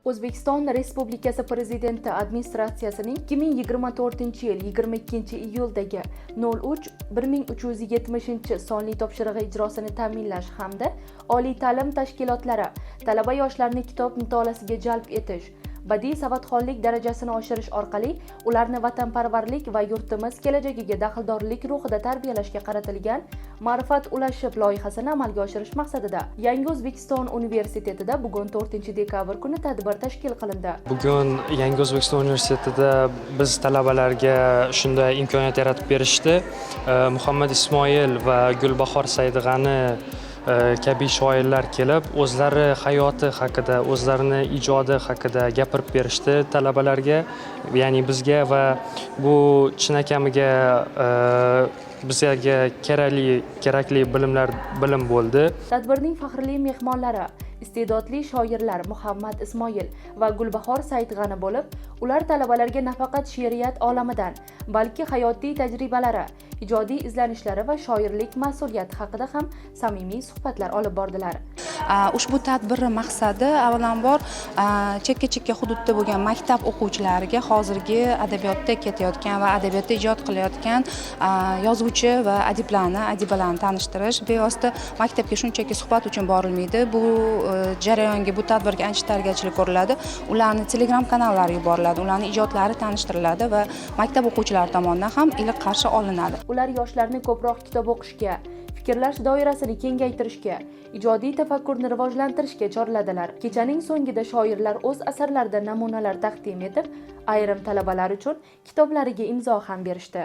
O'zbekiston Respublikasi Prezidenti Administratsiyasining 2024-yil 22-iyuldagi 03-1370 sonli topshirig'i ijrosini ta'minlash hamda oliy ta'lim tashkilotlari talaba yoshlarni kitob mutolaasiga jalb etish, badiiy savodxonlik darajasini oshirish orqali ularni vatanparvarlik va yurtimiz kelajagiga daxldorlik ruhida tarbiyalashga qaratilgan Ma'rifat ulashib loyihasini amalga oshirish maqsadida Yangi O'zbekiston universitetida bugun 4-dekabr kuni tadbir tashkil qilindi. Bugun Yangi O'zbekiston universitetida biz talabalarga shunday imkoniyat yaratib berishdi. Muhammad Ismoil va Gulbahor Saidg'ani kabi shoirlar kelib, o'zlari hayoti haqida, o'zlarini ijodi haqida gapirib berishdi talabalarga, ya'ni bizga, va bu chinakamiga bizga kerakli bilim bo'ldi. Tadbirning faxrli mehmonlari iste'dodli shoirlar Muhammad Ismoil va Gulbahor Saidg'ani bo'lib, ular talabalarga nafaqat she'riyat olamidan, balki hayotiy tajribalari, ijodiy izlanishlari va shoirlik mas'uliyati haqida ham samimiy suhbatlar olib bordilar. Ushbu tadbirning maqsadi avvalambor chekka hududda bo'lgan maktab o'quvchilariga hozirgi adabiyotda ketayotgan va adabiyotda ijod qilayotgan yozuvchi va adibalarni tanishtirish. Bevosita maktabga shunchaki suhbat uchun borilmaydi. Bu jarayonga, bu tadbirga ancha tarbiyachilik ko'riladi. Ularni Telegram kanallari yuboriladi, ularning ijodlari tanishtiriladi va maktab o'quvchilari tomonidan ham iliq qarshi olinadi. Ular yoshlarni ko'proq kitob o'qishga, fikrlash doirasini kengaytirishga, ijodiy tafakkurni rivojlantirishga chorladilar. Kechaning so'ngida shoirlar o'z asarlaridan namunalar taqdim etib, ayrim talabalar uchun kitoblariga imzo ham berishdi.